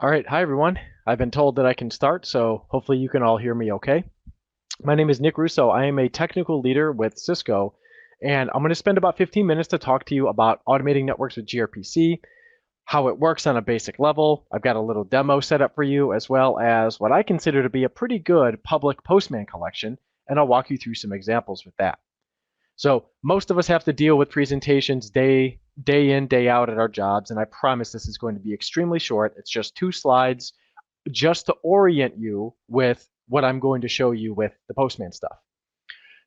All right, hi everyone. I've been told that I can start, so hopefully you can all hear me okay. My name is Nick Russo. I am a technical leader with Cisco, and I'm going to spend about 15 minutes to talk to you about automating networks with gRPC, how it works on a basic level. I've got a little demo set up for you, as well as what I consider to be a pretty good public Postman collection, and I'll walk you through some examples with that. So most of us have to deal with presentations day in, day out at our jobs, and I promise this is going to be extremely short. It's just 2 slides just to orient you with what I'm going to show you with the Postman stuff.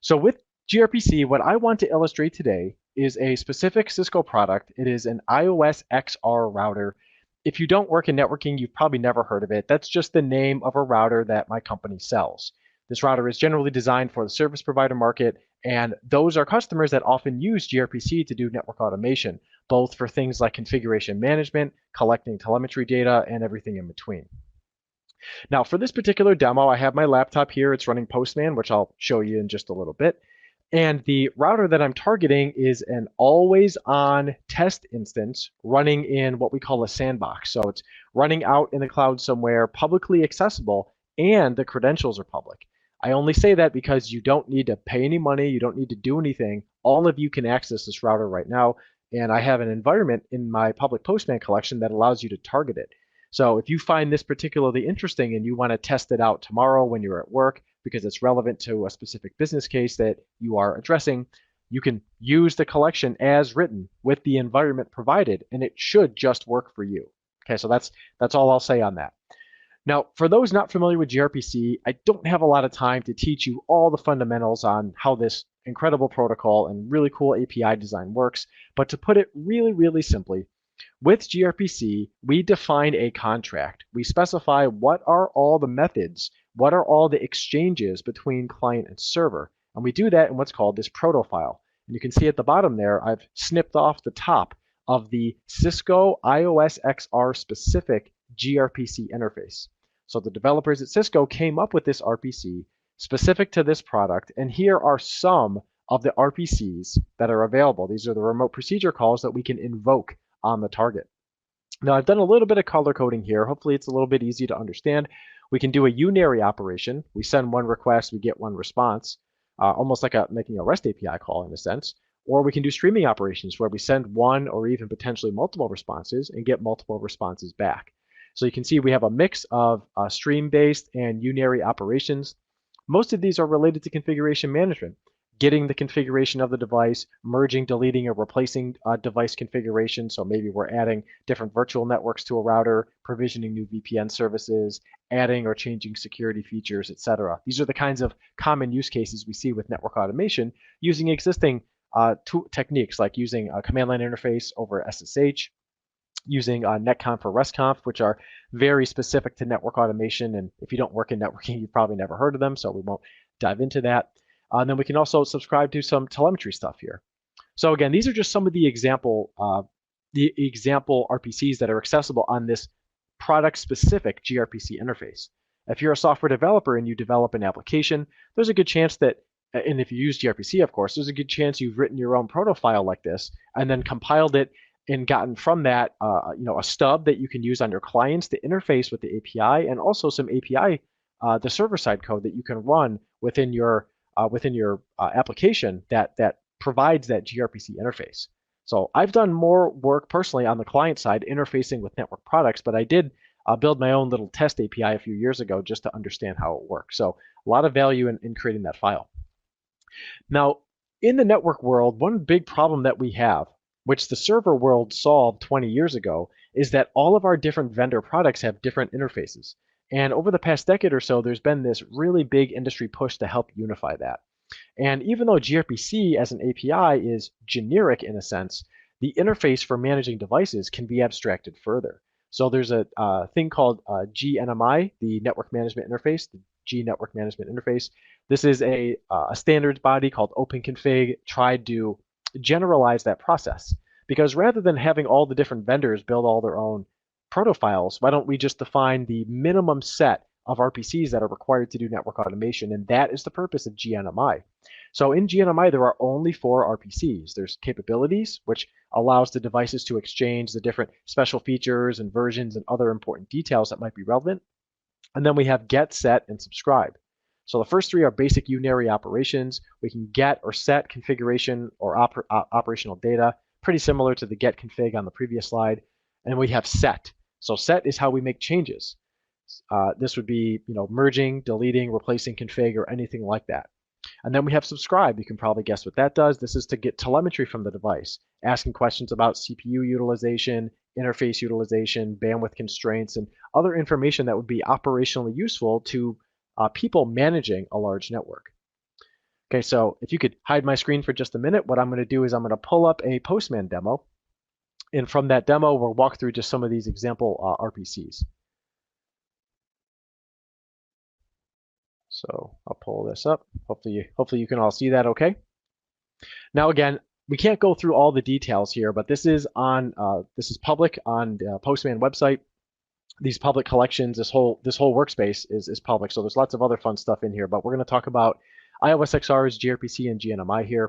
So with gRPC, what I want to illustrate today is a specific Cisco product. It is an iOS XR router. If you don't work in networking, you've probably never heard of it. That's just the name of a router that my company sells. This router is generally designed for the service provider market, and those are customers that often use gRPC to do network automation, both for things like configuration management, collecting telemetry data, and everything in between. Now, for this particular demo, I have my laptop here. It's running Postman, which I'll show you in just a little bit. And the router that I'm targeting is an always-on test instance running in what we call a sandbox. So it's running out in the cloud somewhere, publicly accessible, and the credentials are public. I only say that because you don't need to pay any money, you don't need to do anything. All of you can access this router right now, and I have an environment in my public Postman collection that allows you to target it. So if you find this particularly interesting and you want to test it out tomorrow when you're at work because it's relevant to a specific business case that you are addressing, you can use the collection as written with the environment provided, and it should just work for you. Okay, so that's all I'll say on that. Now, for those not familiar with gRPC, I don't have a lot of time to teach you all the fundamentals on how this incredible protocol and really cool API design works, but to put it really, really simply, with gRPC, we define a contract. We specify what are all the methods, what are all the exchanges between client and server. And we do that in what's called this proto file. And you can see at the bottom there, I've snipped off the top of the Cisco iOS XR specific gRPC interface. So the developers at Cisco came up with this RPC specific to this product. And here are some of the RPCs that are available. These are the remote procedure calls that we can invoke on the target. Now I've done a little bit of color coding here. Hopefully it's a little bit easy to understand. We can do a unary operation. We send one request, we get one response, almost like making a REST API call in a sense. Or we can do streaming operations where we send one or even potentially multiple responses and get multiple responses back. So you can see we have a mix of stream-based and unary operations. Most of these are related to configuration management, getting the configuration of the device, merging, deleting, or replacing device configuration. So maybe we're adding different virtual networks to a router, provisioning new VPN services, adding or changing security features, etc. These are the kinds of common use cases we see with network automation using existing techniques like using a command line interface over SSH, using netconf or restconf, which are very specific to network automation. And if you don't work in networking, you've probably never heard of them, so we won't dive into that. And then we can also subscribe to some telemetry stuff here. So again, these are just some of the example RPCs that are accessible on this product-specific gRPC interface. If you're a software developer and you develop an application, there's a good chance that, and if you use gRPC, of course, there's a good chance you've written your own proto file like this and then compiled it and gotten from that a stub that you can use on your clients to interface with the API, and also some API, the server-side code that you can run within your application that provides that gRPC interface. So I've done more work personally on the client side interfacing with network products, but I did build my own little test API a few years ago just to understand how it works. So a lot of value in creating that file. Now, in the network world, one big problem that we have, which the server world solved 20 years ago, is that all of our different vendor products have different interfaces. And over the past decade or so, there's been this really big industry push to help unify that. And even though gRPC as an API is generic in a sense, the interface for managing devices can be abstracted further. So there's a thing called GNMI, the Network Management Interface, the G Network Management Interface. This is a standards body called OpenConfig, tried to generalize that process. Because rather than having all the different vendors build all their own protofiles, why don't we just define the minimum set of RPCs that are required to do network automation, and that is the purpose of GNMI. So in GNMI, there are only 4 RPCs. There's capabilities, which allows the devices to exchange the different special features and versions and other important details that might be relevant. And then we have get, set, and subscribe. So the first 3 are basic unary operations. We can get or set configuration or operational data, pretty similar to the get config on the previous slide. And we have set. So set is how we make changes. This would be, merging, deleting, replacing config, or anything like that. And then we have subscribe. You can probably guess what that does. This is to get telemetry from the device, asking questions about CPU utilization, interface utilization, bandwidth constraints, and other information that would be operationally useful to people managing a large network. Okay, so if you could hide my screen for just a minute, what I'm going to do is I'm going to pull up a Postman demo. And from that demo, we'll walk through just some of these example RPCs. So I'll pull this up. Hopefully you can all see that okay. Now again, we can't go through all the details here, but this is public on the Postman website. These public collections, this whole workspace is public. So there's lots of other fun stuff in here, but we're going to talk about iOS XR's gRPC and GNMI here.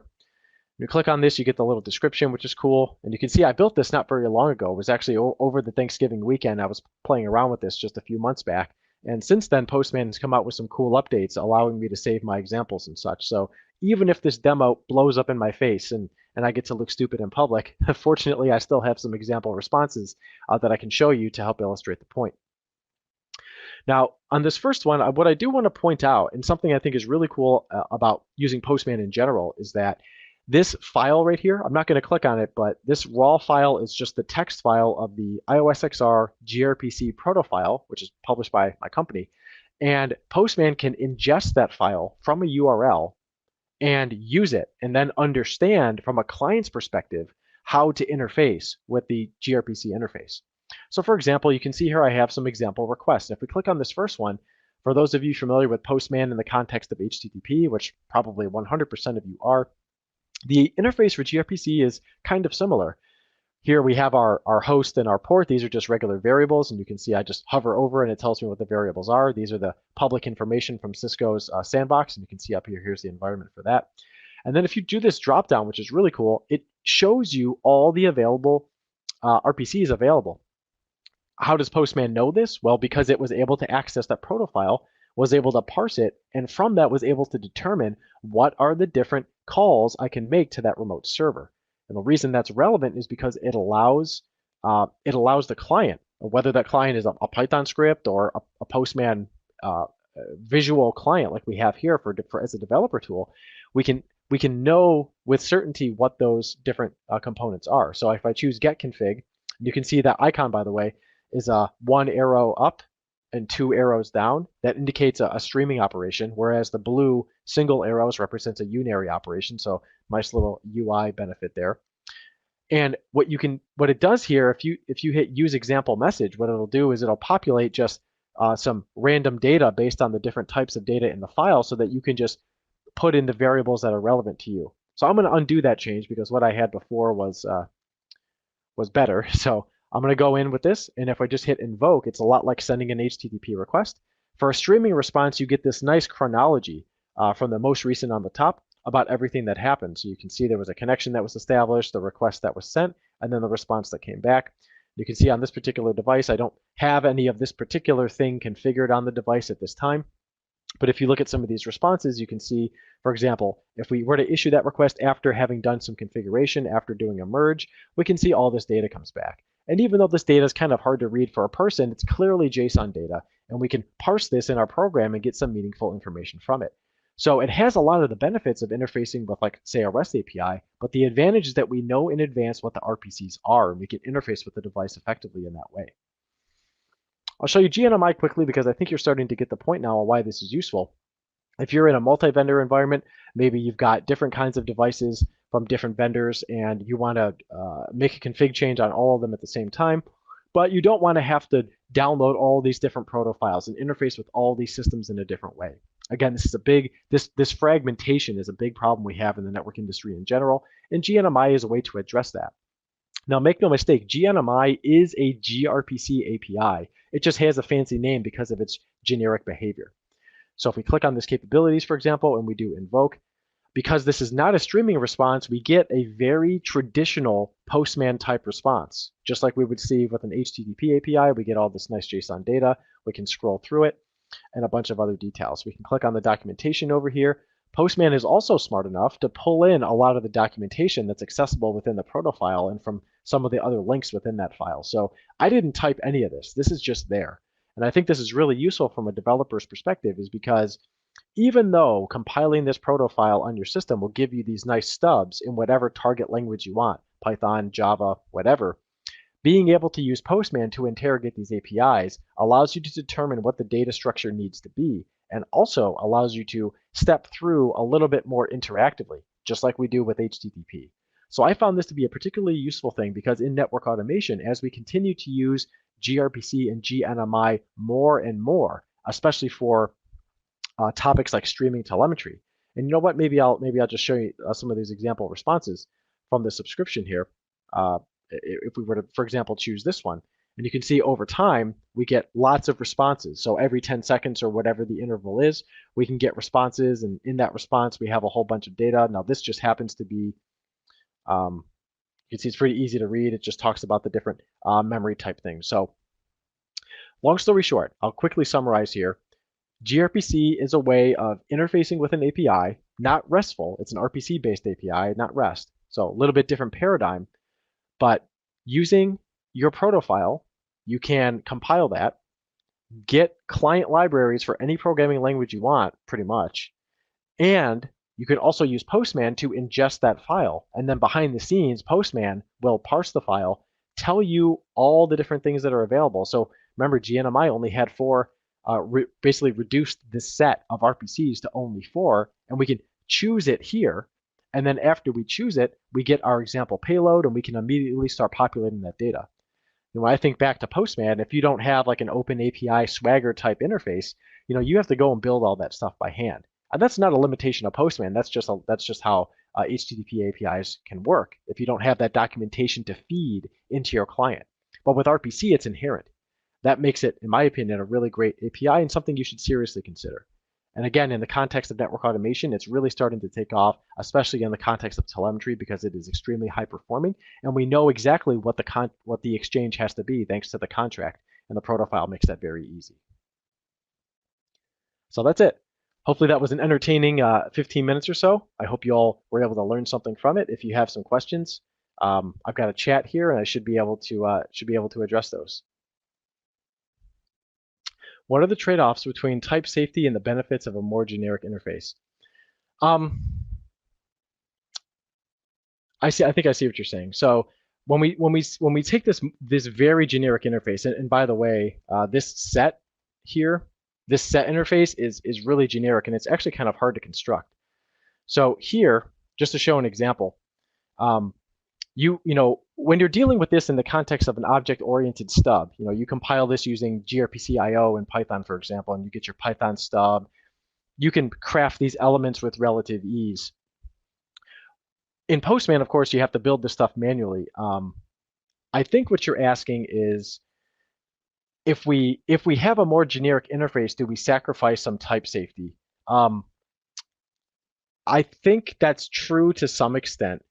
When you click on this, you get the little description, which is cool. And you can see I built this not very long ago. It was actually over the Thanksgiving weekend. I was playing around with this just a few months back. And since then, Postman has come out with some cool updates, allowing me to save my examples and such. So even if this demo blows up in my face and I get to look stupid in public, fortunately, I still have some example responses that I can show you to help illustrate the point. Now, on this first one, what I do want to point out, and something I think is really cool about using Postman in general, is that this file right here, I'm not going to click on it, but this raw file is just the text file of the iOS XR gRPC proto file, which is published by my company. And Postman can ingest that file from a URL and use it, and then understand from a client's perspective how to interface with the gRPC interface. So for example, you can see here I have some example requests. If we click on this first one, for those of you familiar with Postman in the context of HTTP, which probably 100% of you are, the interface for gRPC is kind of similar. Here we have our host and our port. These are just regular variables, and you can see I just hover over and it tells me what the variables are. These are the public information from Cisco's sandbox, and you can see up here, here's the environment for that. And then if you do this dropdown, which is really cool, it shows you all the available RPCs available. How does Postman know this? Well, because it was able to access that proto file, was able to parse it, and from that was able to determine what are the different calls I can make to that remote server. And the reason that's relevant is because it allows the client, whether that client is a Python script or a Postman visual client like we have here for as a developer tool, we can know with certainty what those different components are. So if I choose get config, you can see that icon, by the way, is a 1 arrow up and 2 arrows down. That indicates a streaming operation, whereas the blue single arrows represents a unary operation. So nice little UI benefit there. And what it does here, if you hit use example message, what it'll do is it'll populate just some random data based on the different types of data in the file, so that you can just put in the variables that are relevant to you. So I'm going to undo that change because what I had before was better. So I'm going to go in with this, and if I just hit invoke, it's a lot like sending an HTTP request. For a streaming response, you get this nice chronology from the most recent on the top about everything that happened. So you can see there was a connection that was established, the request that was sent, and then the response that came back. You can see on this particular device, I don't have any of this particular thing configured on the device at this time. But if you look at some of these responses, you can see, for example, if we were to issue that request after having done some configuration, after doing a merge, we can see all this data comes back. And even though this data is kind of hard to read for a person, it's clearly JSON data, and we can parse this in our program and get some meaningful information from it. So it has a lot of the benefits of interfacing with, like, say, a REST API, but the advantage is that we know in advance what the RPCs are, and we can interface with the device effectively in that way. I'll show you GNMI quickly because I think you're starting to get the point now on why this is useful. If you're in a multi-vendor environment, maybe you've got different kinds of devices from different vendors and you want to make a config change on all of them at the same time, but you don't want to have to download all these different proto files and interface with all these systems in a different way. Again, this fragmentation is a big problem we have in the network industry in general, and GNMI is a way to address that. Now, make no mistake, GNMI is a gRPC API. It just has a fancy name because of its generic behavior. So if we click on this capabilities, for example, and we do invoke, because this is not a streaming response, we get a very traditional Postman type response. Just like we would see with an HTTP API, we get all this nice JSON data. We can scroll through it and a bunch of other details. We can click on the documentation over here. Postman is also smart enough to pull in a lot of the documentation that's accessible within the proto file and from some of the other links within that file. So I didn't type any of this. This is just there. And I think this is really useful from a developer's perspective is because even though compiling this proto file on your system will give you these nice stubs in whatever target language you want, Python, Java, whatever, being able to use Postman to interrogate these APIs allows you to determine what the data structure needs to be, and also allows you to step through a little bit more interactively, just like we do with HTTP. So I found this to be a particularly useful thing because in network automation, as we continue to use gRPC and GNMI more and more, especially for topics like streaming telemetry. And you know what? Maybe I'll just show you some of these example responses from the subscription here. If we were to, for example, choose this one, and you can see over time we get lots of responses. So every 10 seconds or whatever the interval is, we can get responses, and in that response we have a whole bunch of data. Now this just happens to be, you can see it's pretty easy to read. It just talks about the different memory type things. So long story short, I'll quickly summarize here. gRPC is a way of interfacing with an API, not RESTful. It's an RPC-based API, not REST. So a little bit different paradigm, but using your proto file, you can compile that, get client libraries for any programming language you want, pretty much, and you can also use Postman to ingest that file. And then behind the scenes, Postman will parse the file, tell you all the different things that are available. So remember, GNMI only had 4, basically reduced the set of RPCs to only 4, and we can choose it here. And then after we choose it, we get our example payload, and we can immediately start populating that data. And when I think back to Postman, if you don't have like an open API Swagger type interface, you have to go and build all that stuff by hand. And that's not a limitation of Postman. That's just how HTTP APIs can work if you don't have that documentation to feed into your client. But with RPC, it's inherent. That makes it, in my opinion, a really great API and something you should seriously consider. And again, in the context of network automation, it's really starting to take off, especially in the context of telemetry, because it is extremely high performing, and we know exactly what the exchange has to be thanks to the contract, and the proto file makes that very easy. So that's it. Hopefully that was an entertaining 15 minutes or so. I hope you all were able to learn something from it. If you have some questions, I've got a chat here, and I should be able to address those. What are the trade-offs between type safety and the benefits of a more generic interface? I think I see what you're saying. So when we take this very generic interface, and by the way, this set here, this set interface is really generic, and it's actually kind of hard to construct. So here, just to show an example, when you're dealing with this in the context of an object-oriented stub, you compile this using gRPC IO in Python, for example, and you get your Python stub. You can craft these elements with relative ease. In Postman, of course, you have to build this stuff manually. I think what you're asking is, if we have a more generic interface, do we sacrifice some type safety? I think that's true to some extent,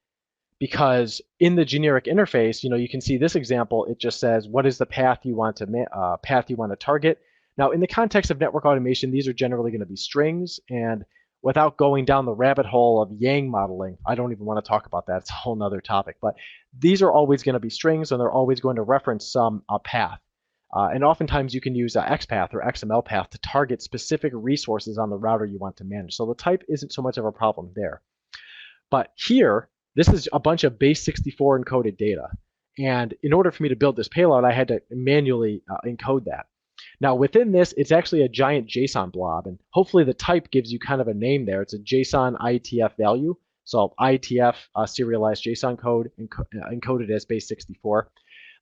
because in the generic interface, you can see this example. It just says what is the path you want to target. Now, in the context of network automation, these are generally going to be strings, and without going down the rabbit hole of Yang modeling, I don't even want to talk about that. It's a whole nother topic. But these are always going to be strings, and they're always going to reference some path. And oftentimes you can use XPath or XML path to target specific resources on the router you want to manage. So the type isn't so much of a problem there. But here, this is a bunch of base 64 encoded data. And in order for me to build this payload, I had to manually encode that. Now within this, it's actually a giant JSON blob, and hopefully the type gives you kind of a name there. It's a JSON IETF value. So IETF serialized JSON code encoded as base 64.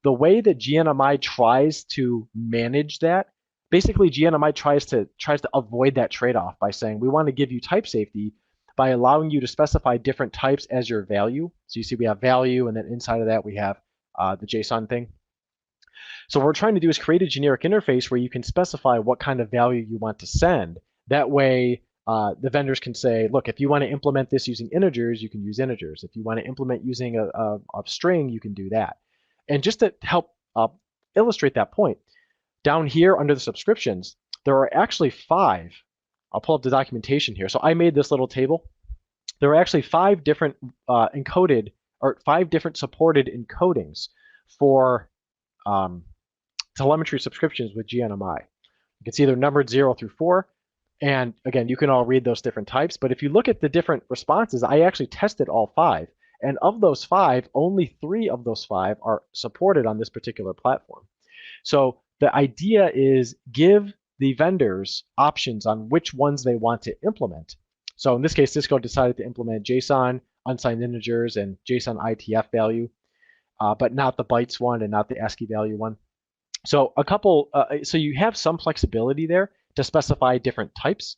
The way that GNMI tries to manage that, basically GNMI tries to avoid that trade-off by saying we want to give you type safety by allowing you to specify different types as your value. So you see we have value, and then inside of that we have the JSON thing. So what we're trying to do is create a generic interface where you can specify what kind of value you want to send. That way, the vendors can say, look, if you want to implement this using integers, you can use integers. If you want to implement using a string, you can do that. And just to help illustrate that point, down here under the subscriptions, there are actually 5. I'll pull up the documentation here. So I made this little table. There are actually 5 different encoded, or 5 different supported encodings for telemetry subscriptions with GNMI. You can see they're numbered 0 through 4. And again, you can all read those different types. But if you look at the different responses, I actually tested all 5. And of those 5, only 3 of those 5 are supported on this particular platform. So the idea is give the vendors options on which ones they want to implement. So in this case, Cisco decided to implement JSON, unsigned integers, and JSON ITF value, but not the bytes one and not the ASCII value one. So so you have some flexibility there to specify different types.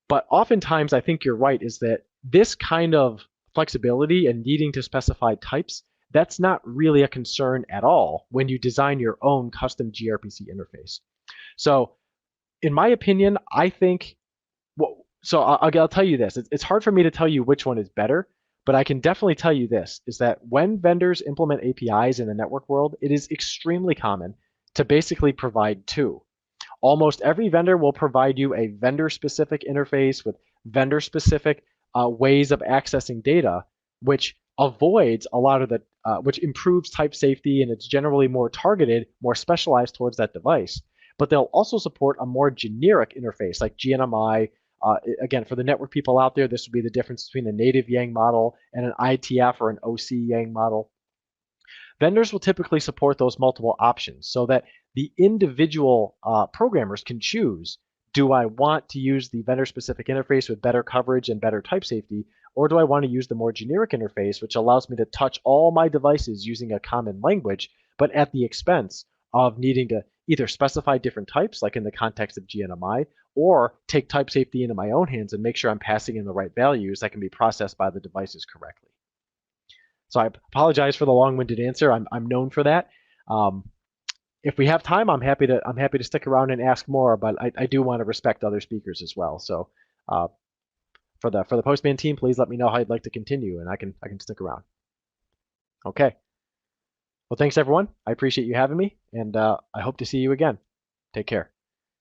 But oftentimes, I think you're right, is that this kind of flexibility and needing to specify types, that's not really a concern at all when you design your own custom gRPC interface. So in my opinion, I think, so I'll tell you this. It's hard for me to tell you which one is better, but I can definitely tell you this, is that when vendors implement APIs in the network world, it is extremely common to basically provide 2. Almost every vendor will provide you a vendor-specific interface with vendor-specific ways of accessing data, which avoids a lot of the, which improves type safety, and it's generally more targeted, more specialized towards that device. But they'll also support a more generic interface like GNMI. Again, for the network people out there, this would be the difference between a native Yang model and an ITF or an OC Yang model. Vendors will typically support those multiple options so that the individual programmers can choose, do I want to use the vendor-specific interface with better coverage and better type safety, or do I want to use the more generic interface, which allows me to touch all my devices using a common language, but at the expense of needing to either specify different types, like in the context of GNMI, or take type safety into my own hands and make sure I'm passing in the right values that can be processed by the devices correctly. So I apologize for the long-winded answer. I'm known for that. If we have time, I'm happy to stick around and ask more, but I do want to respect other speakers as well. So for the Postman team, please let me know how you'd like to continue, and I can stick around. Okay. Well, thanks everyone. I appreciate you having me, and I hope to see you again. Take care.